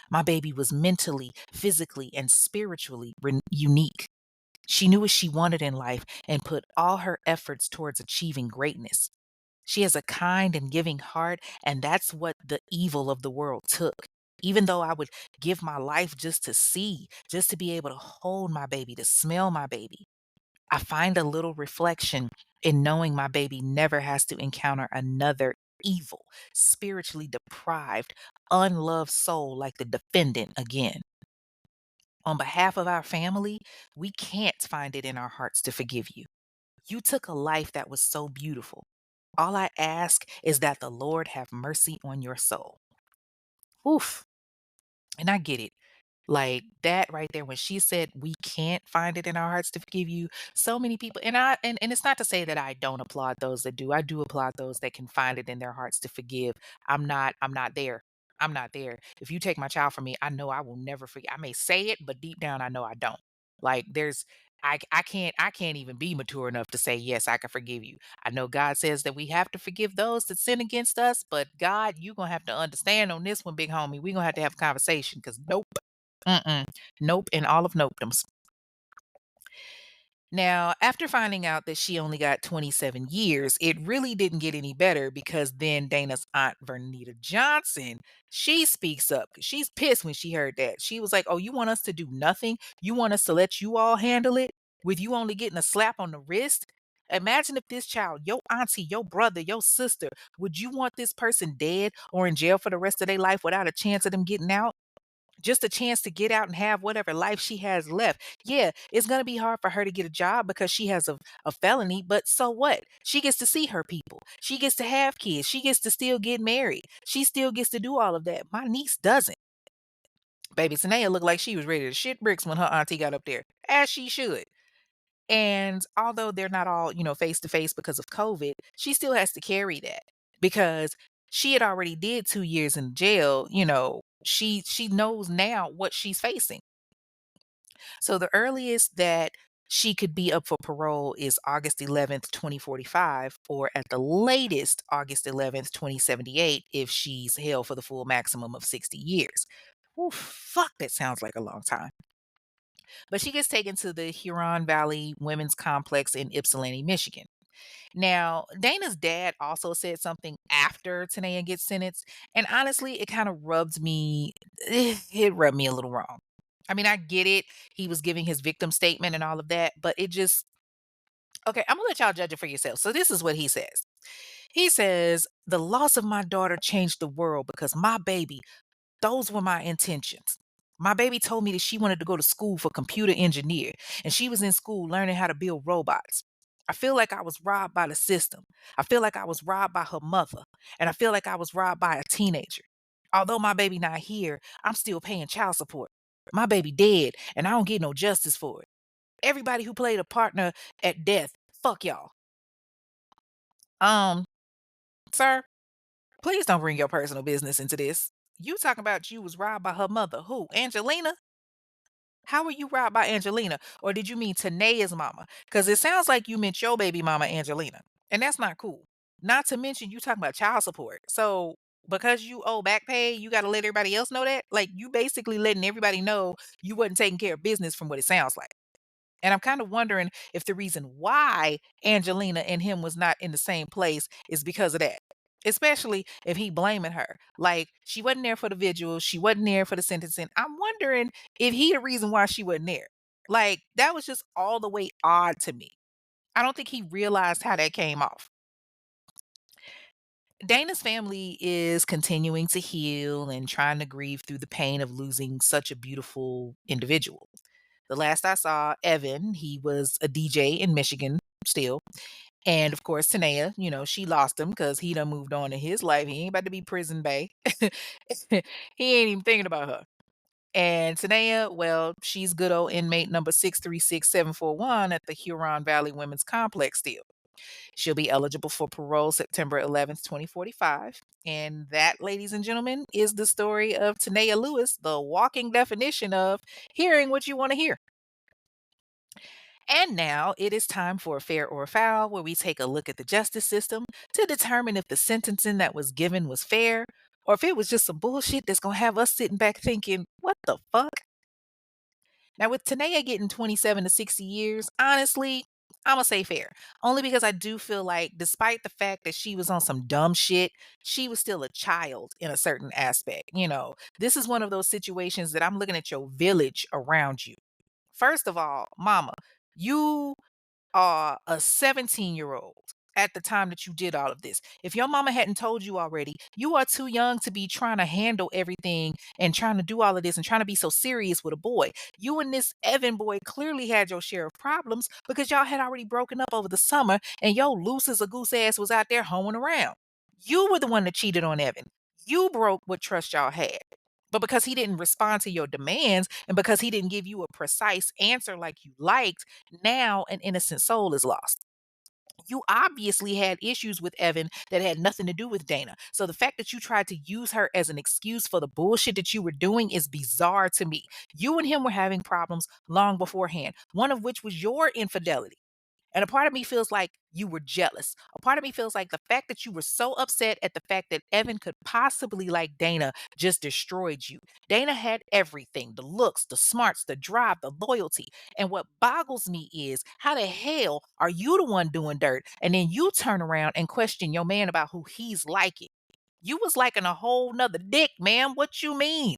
My baby was mentally, physically, and spiritually unique. She knew what she wanted in life and put all her efforts towards achieving greatness. She has a kind and giving heart, and that's what the evil of the world took. Even though I would give my life just to see, just to be able to hold my baby, to smell my baby, I find a little reflection in knowing my baby never has to encounter another evil, spiritually deprived, unloved soul like the defendant again. On behalf of our family, we can't find it in our hearts to forgive you. You took a life that was so beautiful. All I ask is that the Lord have mercy on your soul. Oof. And I get it. Like that right there, when she said we can't find it in our hearts to forgive you, so many people, and it's not to say that I don't applaud those that do. I do applaud those that can find it in their hearts to forgive. I'm not there. I'm not there. If you take my child from me, I know I will never forget. I may say it, but deep down I know I don't. Like there's I can't even be mature enough to say yes, I can forgive you. I know God says that we have to forgive those that sin against us, but God, you're gonna have to understand on this one, big homie. We're gonna have to have a conversation, because nope. Mm-mm. Nope, and all of nopedoms. Now, after finding out that she only got 27 years, it really didn't get any better, because then Dana's aunt, Vernita Johnson, she speaks up. 'Cause she's pissed when she heard that. She was like, oh, you want us to do nothing? You want us to let you all handle it with you only getting a slap on the wrist? Imagine if this child, your auntie, your brother, your sister, would you want this person dead or in jail for the rest of their life without a chance of them getting out? just a chance to get out and have whatever life she has left. Yeah, it's going to be hard for her to get a job because she has a felony, but so what? She gets to see her people. She gets to have kids. She gets to still get married. She still gets to do all of that. My niece doesn't. Baby Tanea looked like she was ready to shit bricks when her auntie got up there, as she should. And although they're not all, face to face because of COVID, she still has to carry that because she had already did 2 years in jail. She knows now what she's facing. So the earliest that she could be up for parole is August 11th, 2045, or at the latest August 11th, 2078, if she's held for the full maximum of 60 years. Ooh, fuck, that sounds like a long time. But she gets taken to the Huron Valley Women's Complex in Ypsilanti, Michigan. Now, Dana's dad also said something after Tanea gets sentenced, and honestly, it kind of rubbed me, it rubbed me a little wrong. I mean, I get it. He was giving his victim statement and all of that, but it just, okay, I'm gonna let y'all judge it for yourself. So this is what he says. He says, "The loss of my daughter changed the world because my baby, those were my intentions. My baby told me that she wanted to go to school for computer engineer, and she was in school learning how to build robots. I feel like I was robbed by the system. I feel like I was robbed by her mother, and I feel like I was robbed by a teenager. Although my baby not here, I'm still paying child support. My baby dead, and I don't get no justice for it. Everybody who played a partner at death, fuck y'all." Um, sir, please don't bring your personal business into this. You talking about you was robbed by her mother. Who? Angelina? How were you robbed by Angelina? Or did you mean Tanea's mama? Because it sounds like you meant your baby mama, Angelina. And that's not cool. Not to mention you talking about child support. So because you owe back pay, you got to let everybody else know that? Like you basically letting everybody know you wasn't taking care of business from what it sounds like. And I'm kind of wondering if the reason why Angelina and him was not in the same place is because of that. Especially if he blaming her. Like she wasn't there for the vigil, she wasn't there for the sentencing. I'm wondering if he the reason why she wasn't there. Like that was just all the way odd to me. I don't think he realized how that came off. Dana's family is continuing to heal and trying to grieve through the pain of losing such a beautiful individual. The last I saw Evan, he was a DJ in Michigan still. And of course, Tanea, she lost him because he done moved on in his life. He ain't about to be prison bay. He ain't even thinking about her. And Tanea, well, she's good old inmate number 636741 at the Huron Valley Women's Complex still. She'll be eligible for parole September 11th, 2045. And that, ladies and gentlemen, is the story of Tanea Lewis, the walking definition of hearing what you want to hear. And now it is time for a fair or foul, where we take a look at the justice system to determine if the sentencing that was given was fair or if it was just some bullshit that's going to have us sitting back thinking, what the fuck? Now, with Tanea getting 27 to 60 years, honestly, I'm going to say fair. Only because I do feel like, despite the fact that she was on some dumb shit, she was still a child in a certain aspect. This is one of those situations that I'm looking at your village around you. First of all, mama, you are a 17-year-old at the time that you did all of this. If your mama hadn't told you already, you are too young to be trying to handle everything and trying to do all of this and trying to be so serious with a boy. You and this Evan boy clearly had your share of problems because y'all had already broken up over the summer and yo loose as a goose ass was out there hoeing around. You were the one that cheated on Evan. You broke what trust y'all had. But because he didn't respond to your demands and because he didn't give you a precise answer like you liked, now an innocent soul is lost. You obviously had issues with Evan that had nothing to do with Dana. So the fact that you tried to use her as an excuse for the bullshit that you were doing is bizarre to me. You and him were having problems long beforehand, one of which was your infidelity. And a part of me feels like you were jealous. A part of me feels like the fact that you were so upset at the fact that Evan could possibly like Dana just destroyed you. Dana had everything: the looks, the smarts, the drive, the loyalty. And what boggles me is how the hell are you the one doing dirt? And then you turn around and question your man about who he's liking. You was liking a whole nother dick, man. What you mean?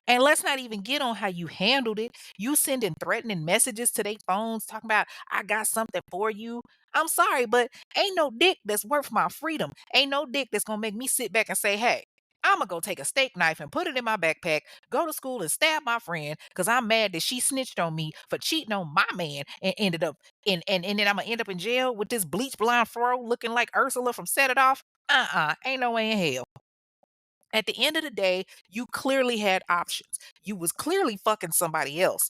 And let's not even get on how you handled it. You sending threatening messages to their phones talking about, I got something for you. I'm sorry, but ain't no dick that's worth my freedom. Ain't no dick that's going to make me sit back and say, hey. I'ma go take a steak knife and put it in my backpack, go to school and stab my friend because I'm mad that she snitched on me for cheating on my man and ended up and then I'ma end up in jail with this bleach blonde fro looking like Ursula from Set It Off. Ain't no way in hell. At the end of the day, you clearly had options. You was clearly fucking somebody else.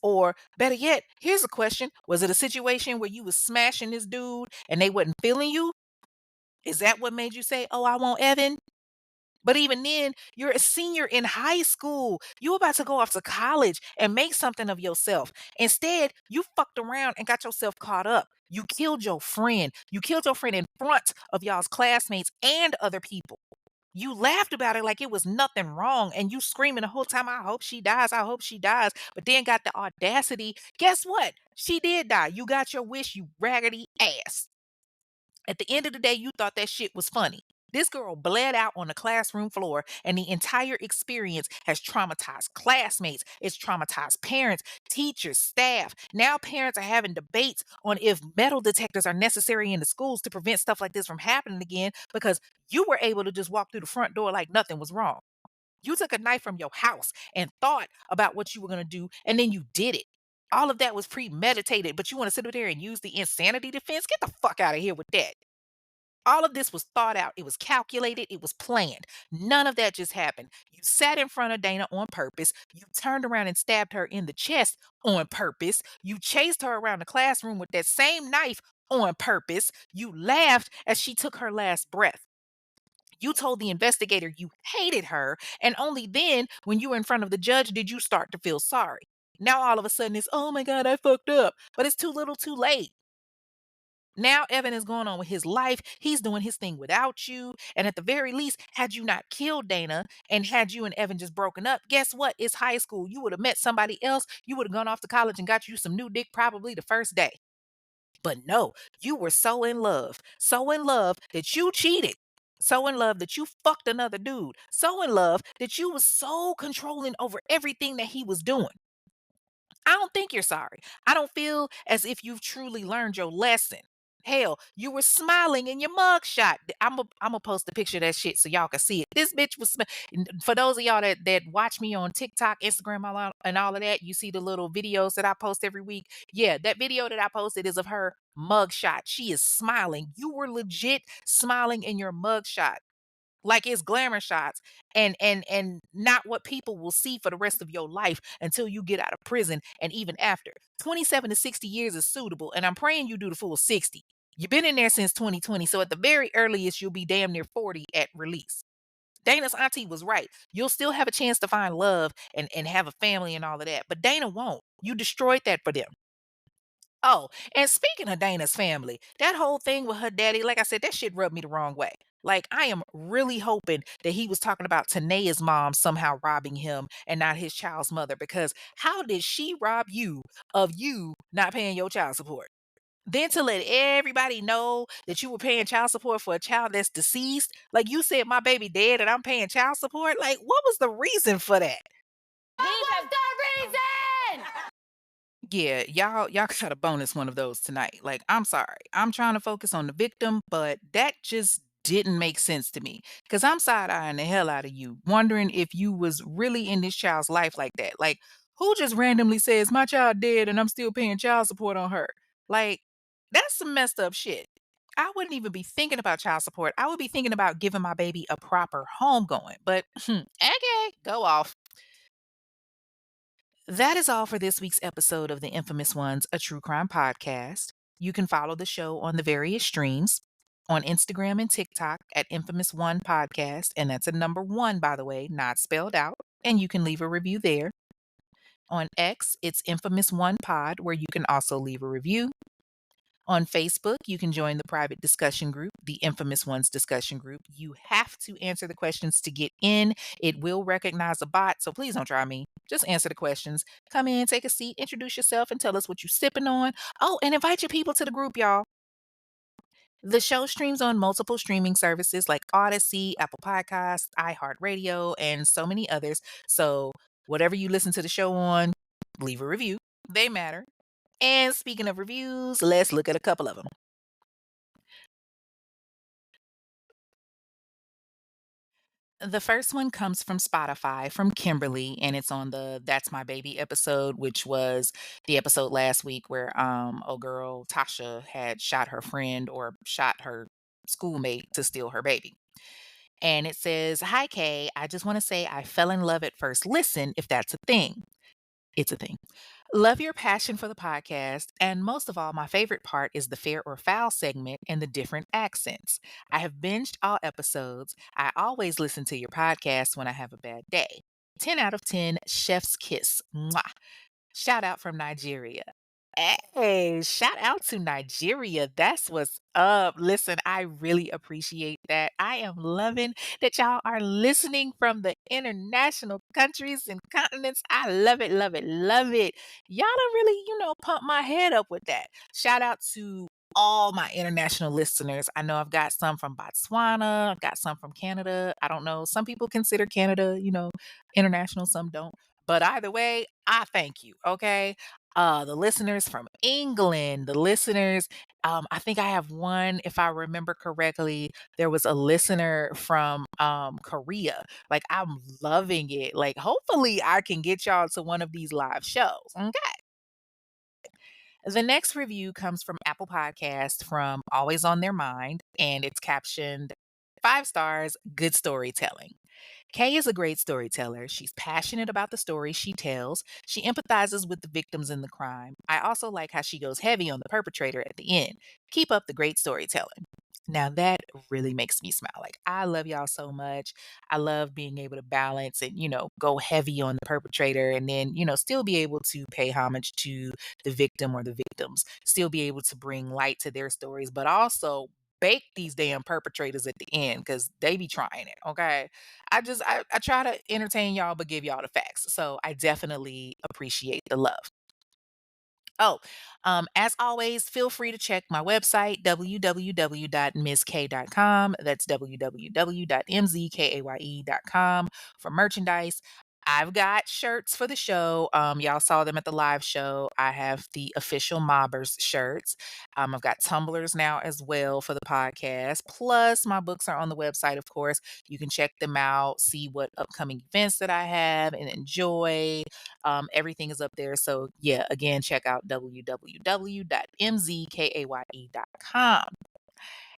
Or better yet, here's a question. Was it a situation where you was smashing this dude and they wasn't feeling you? Is that what made you say, "Oh, I want Evan"? But even then, you're a senior in high school. You about to go off to college and make something of yourself. Instead, you fucked around and got yourself caught up. You killed your friend. You killed your friend in front of y'all's classmates and other people. You laughed about it like it was nothing wrong, and you screaming the whole time, "I hope she dies. I hope she dies." But then got the audacity. Guess what? She did die. You got your wish, you raggedy ass. At the end of the day, you thought that shit was funny. This girl bled out on the classroom floor, and the entire experience has traumatized classmates. It's traumatized parents, teachers, staff. Now, parents are having debates on if metal detectors are necessary in the schools to prevent stuff like this from happening again because you were able to just walk through the front door like nothing was wrong. You took a knife from your house and thought about what you were going to do, and then you did it. All of that was premeditated, but you want to sit over there and use the insanity defense? Get the fuck out of here with that. All of this was thought out. It was calculated. It was planned. None of that just happened. You sat in front of Dana on purpose. You turned around and stabbed her in the chest on purpose. You chased her around the classroom with that same knife on purpose. You laughed as she took her last breath. You told the investigator you hated her. And only then, when you were in front of the judge, did you start to feel sorry. Now all of a sudden it's, "Oh my God, I fucked up." But it's too little too late. Now Evan is going on with his life. He's doing his thing without you. And at the very least, had you not killed Dana and had you and Evan just broken up, guess what? It's high school. You would have met somebody else. You would have gone off to college and got you some new dick probably the first day. But no, you were so in love that you cheated. So in love that you fucked another dude. So in love that you was so controlling over everything that he was doing. I don't think you're sorry. I don't feel as if you've truly learned your lesson. Hell, you were smiling in your mugshot. I'm gonna post a picture of that shit so y'all can see it. This bitch was for those of y'all that watch me on TikTok, Instagram, and all of that. You see the little videos that I post every week. Yeah, that video that I posted is of her mugshot. She is smiling. You were legit smiling in your mugshot like it's glamour shots and not what people will see for the rest of your life until you get out of prison and even after. 27 to 60 years is suitable, and I'm praying you do the full 60. You've been in there since 2020, so at the very earliest you'll be damn near 40 at release. Dana's auntie was right. You'll still have a chance to find love and have a family and all of that, but Dana won't. You destroyed that for them. Oh, and speaking of Dana's family, that whole thing with her daddy, like I said, that shit rubbed me the wrong way. Like, I am really hoping that he was talking about Tanae's mom somehow robbing him and not his child's mother, because how did she rob you of you not paying your child support? Then to let everybody know that you were paying child support for a child that's deceased, like you said, my baby dead and I'm paying child support. Like, what was the reason for that? What's the reason? Yeah, y'all got a bonus one of those tonight. Like, I'm sorry. I'm trying to focus on the victim, but that just didn't make sense to me. Cause I'm side-eyeing the hell out of you, wondering if you was really in this child's life like that. Like, who just randomly says my child dead and I'm still paying child support on her? Like, that's some messed up shit. I wouldn't even be thinking about child support. I would be thinking about giving my baby a proper home going. But okay, go off. That is all for this week's episode of the Infamous Ones, a true crime podcast. You can follow the show on the various streams on Instagram and TikTok at Infamous One Podcast. And that's a number one, by the way, not spelled out. And you can leave a review there. On X, it's Infamous One Pod, where you can also leave a review. On Facebook, you can join the private discussion group, the Infamous Ones discussion group. You have to answer the questions to get in. It will recognize a bot, so please don't try me. Just answer the questions. Come in, take a seat, introduce yourself, and tell us what you're sipping on. Oh, and invite your people to the group, y'all. The show streams on multiple streaming services like Odyssey, Apple Podcasts, iHeartRadio, and so many others. So, whatever you listen to the show on, leave a review. They matter. And speaking of reviews, let's look at a couple of them. The first one comes from Spotify from Kimberly, and it's on the That's My Baby episode, which was the episode last week where old girl Tasha had shot her friend or shot her schoolmate to steal her baby. And it says, "Hi Kay, I just want to say I fell in love at first listen, if that's a thing." It's a thing. Love your passion for the podcast. And most of all, my favorite part is the fair or foul segment and the different accents. I have binged all episodes. I always listen to your podcast when I have a bad day. 10 out of 10, chef's kiss. Mwah. Shout out from Nigeria. Hey, shout out to Nigeria. That's what's up. Listen, I really appreciate that. I am loving that y'all are listening from the international countries and continents. I love it, love it, love it. Y'all don't really, pump my head up with that. Shout out to all my international listeners. I know I've got some from Botswana, I've got some from Canada. I don't know. Some people consider Canada, international, some don't. But either way, I thank you. Okay. The listeners from England, the listeners, I think I have one, if I remember correctly, there was a listener from Korea. Like, I'm loving it. Like, hopefully, I can get y'all to one of these live shows. Okay. The next review comes from Apple Podcast from Always on Their Mind, and it's captioned 5 stars, good storytelling. Kay is a great storyteller. She's passionate about the stories she tells. She empathizes with the victims in the crime. I also like how she goes heavy on the perpetrator at the end. Keep up the great storytelling. Now that really makes me smile. Like, I love y'all so much. I love being able to balance and, go heavy on the perpetrator and then, still be able to pay homage to the victim or the victims, still be able to bring light to their stories, but also bake these damn perpetrators at the end because they be trying it. Okay. I try to entertain y'all, but give y'all the facts. So I definitely appreciate the love. Oh, as always, feel free to check my website, www.mizk.com. That's www.mzkaye.com for merchandise. I've got shirts for the show. Y'all saw them at the live show. I have the official Mobbers shirts. I've got tumblers now as well for the podcast. Plus, my books are on the website, of course. You can check them out, see what upcoming events that I have, and enjoy. Everything is up there. So, yeah, again, check out www.mzkaye.com.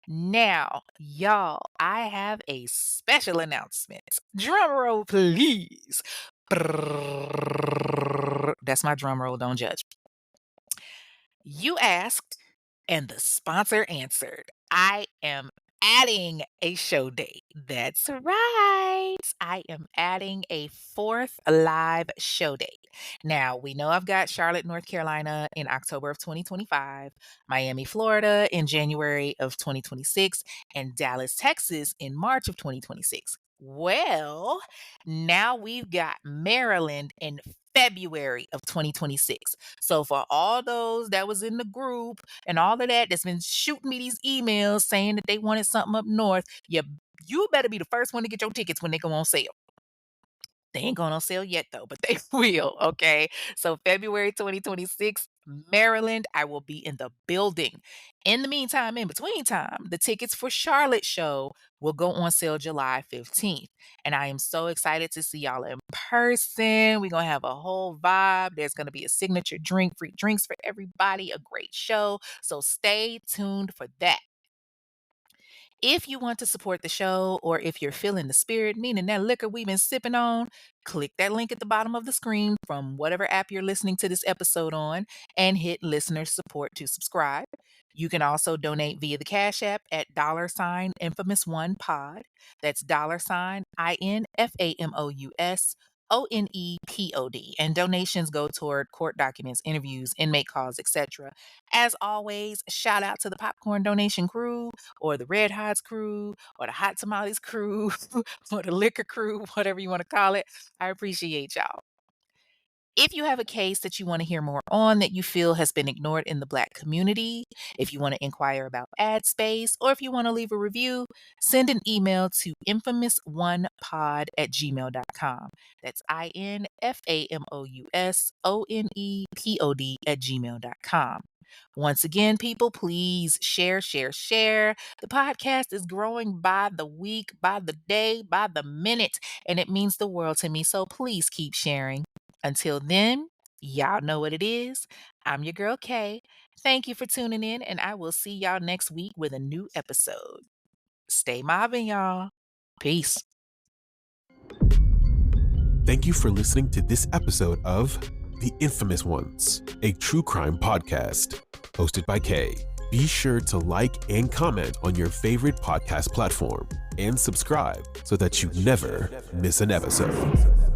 Now, y'all, I have a special announcement. Drum roll, please. That's my drum roll. Don't judge. You asked, and the sponsor answered. I am adding a show date. That's right. I am adding a fourth live show date. Now, we know I've got Charlotte, North Carolina in October of 2025, Miami, Florida in January of 2026, and Dallas, Texas in March of 2026. Well, now we've got Maryland in February of 2026. So for all those that was in the group and all of that's been shooting me these emails saying that they wanted something up north, you better be the first one to get your tickets when they go on sale. They ain't going on sale yet though, but they will, okay? So February 2026, Maryland, I will be in the building. In the meantime, in between time, the tickets for Charlotte show will go on sale July 15th. And I am so excited to see y'all in person. We're going to have a whole vibe. There's going to be a signature drink, free drinks for everybody, a great show. So stay tuned for that. If you want to support the show or if you're feeling the spirit, meaning that liquor we've been sipping on, click that link at the bottom of the screen from whatever app you're listening to this episode on and hit listener support to subscribe. You can also donate via the Cash App at $infamous1pod. That's $INFAMOUSONEPOD. And donations go toward court documents, interviews, inmate calls, etc. As always, shout out to the popcorn donation crew or the Red Hots crew or the Hot Tamales crew or the liquor crew, whatever you want to call it. I appreciate y'all. If you have a case that you want to hear more on that you feel has been ignored in the Black community, if you want to inquire about ad space, or if you want to leave a review, send an email to infamous1pod@gmail.com. That's INFAMOUSONEPOD@gmail.com. Once again, people, please share, share, share. The podcast is growing by the week, by the day, by the minute, and it means the world to me. So please keep sharing. Until then, y'all know what it is. I'm your girl Kay. Thank you for tuning in, and I will see y'all next week with a new episode. Stay mobbing, y'all. Peace. Thank you for listening to this episode of The Infamous Ones, a true crime podcast hosted by Kay. Be sure to like and comment on your favorite podcast platform and subscribe so that you never miss an episode.